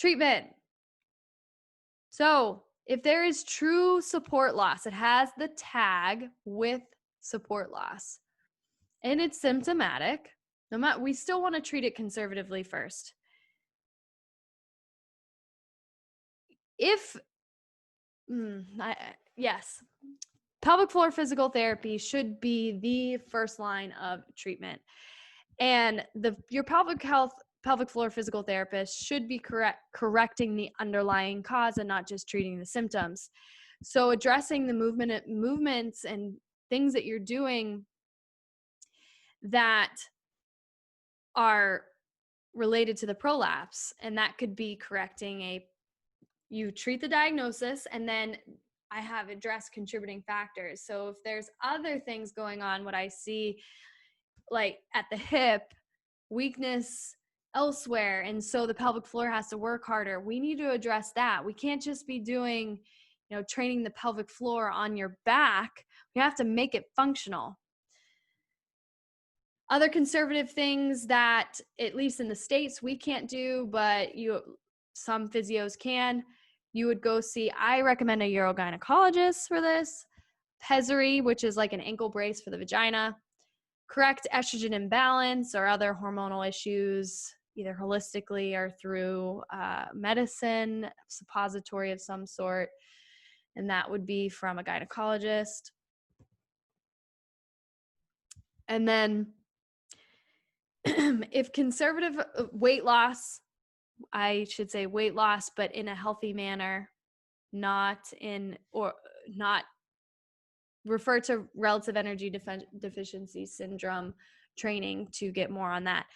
Treatment. So if there is true support loss, it has the tag with support loss and it's symptomatic. We still want to treat it conservatively first. Yes, pelvic floor physical therapy should be the first line of treatment. And your pelvic floor physical therapist should be correcting the underlying cause and not just treating the symptoms. So addressing the movements and things that you're doing that are related to the prolapse, and that could be you treat the diagnosis and then I have addressed contributing factors. So if there's other things going on, what I see like at the hip, weakness elsewhere, and so the pelvic floor has to work harder, we need to address that. We can't just be doing, training the pelvic floor on your back. We have to make it functional. Other conservative things that, at least in the States, we can't do, but some physios can. You would go see, I recommend a urogynecologist for this. Pessary, which is like an ankle brace for the vagina. Correct estrogen imbalance or other hormonal issues, either holistically or through medicine, suppository of some sort. And that would be from a gynecologist. And then if conservative weight loss, I should say weight loss, but in a healthy manner, not refer to relative energy deficiency syndrome training to get more on that.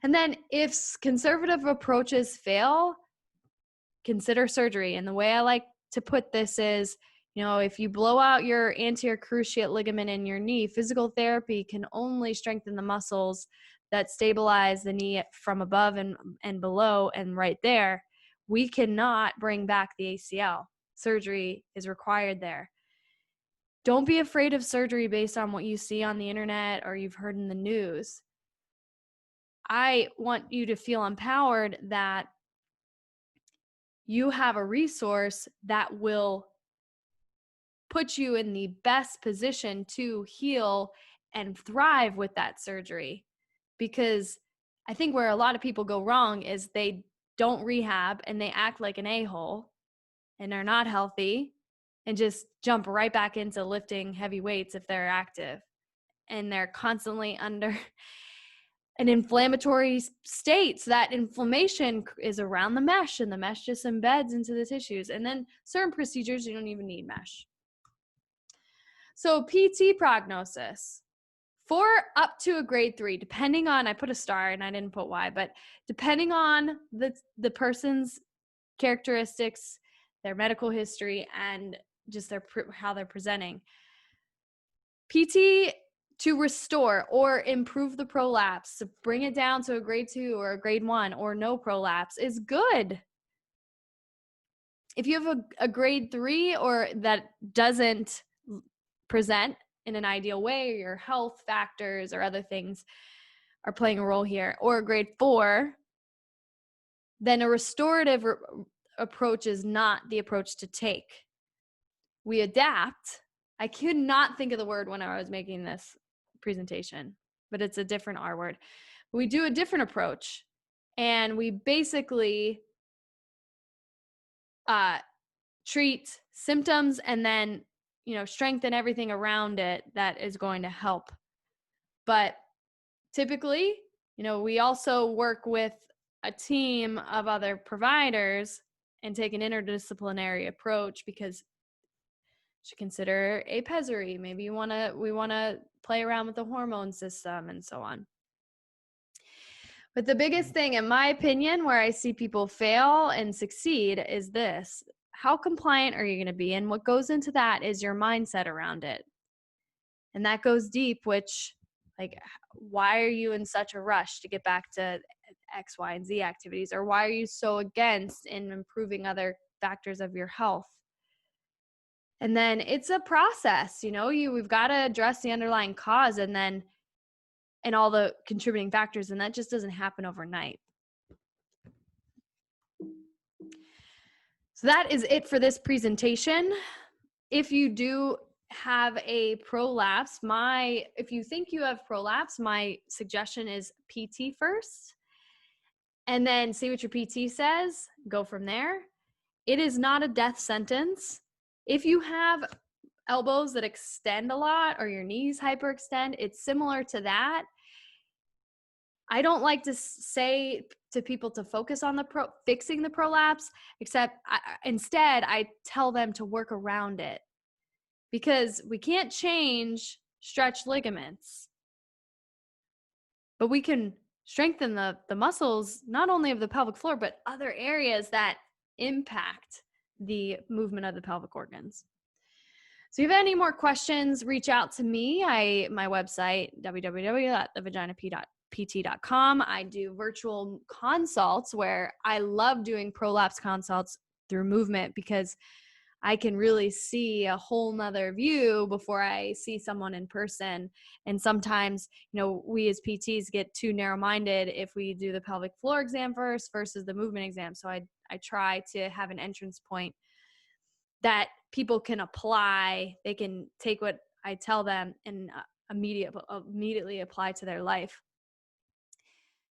And then if conservative approaches fail, consider surgery. And the way I like to put this is, if you blow out your anterior cruciate ligament in your knee, physical therapy can only strengthen the muscles that stabilize the knee from above and below and right there. We cannot bring back the ACL. Surgery is required there. Don't be afraid of surgery based on what you see on the internet or you've heard in the news. I want you to feel empowered that you have a resource that will put you in the best position to heal and thrive with that surgery. Because I think where a lot of people go wrong is they don't rehab and they act like an a-hole and they're not healthy and just jump right back into lifting heavy weights if they're active. And they're constantly under an inflammatory state. So that inflammation is around the mesh and the mesh just embeds into the tissues. And then certain procedures, you don't even need mesh. So PT prognosis. For up to a grade 3, depending on, I put a star and I didn't put why, but depending on the person's characteristics, their medical history, and just how they're presenting. PT to restore or improve the prolapse, to bring it down to a grade 2 or a grade 1 or no prolapse is good. If you have a grade 3 or that doesn't present in an ideal way, or your health factors or other things are playing a role here, or a grade 4, then a restorative approach is not the approach to take. We adapt. I could not think of the word when I was making this presentation, but it's a different R word. We do a different approach, and we basically treat symptoms and then strengthen everything around it that is going to help. But typically, we also work with a team of other providers and take an interdisciplinary approach, because you should consider a pessary. Maybe we want to play around with the hormone system and so on. But the biggest thing, in my opinion, where I see people fail and succeed is this: how compliant are you going to be? And what goes into that is your mindset around it. And that goes deep, which, like, why are you in such a rush to get back to X, Y, and Z activities? Or why are you so against in improving other factors of your health? And then it's a process, we've got to address the underlying cause and all the contributing factors. And that just doesn't happen overnight. So that is it for this presentation. If you do have a prolapse, if you think you have prolapse, my suggestion is PT first, and then see what your PT says, go from there. It is not a death sentence. If you have elbows that extend a lot or your knees hyperextend, it's similar to that. I don't like to say to people to focus on fixing the prolapse, except instead I tell them to work around it, because we can't change stretched ligaments, but we can strengthen the muscles, not only of the pelvic floor, but other areas that impact the movement of the pelvic organs. So if you have any more questions, reach out to me. My website, www.thevaginap.pt.com. I do virtual consults where I love doing prolapse consults through movement, because I can really see a whole nother view before I see someone in person. And sometimes, we as PTs get too narrow-minded if we do the pelvic floor exam first versus the movement exam. So I try to have an entrance point that people can apply. They can take what I tell them and immediately apply to their life.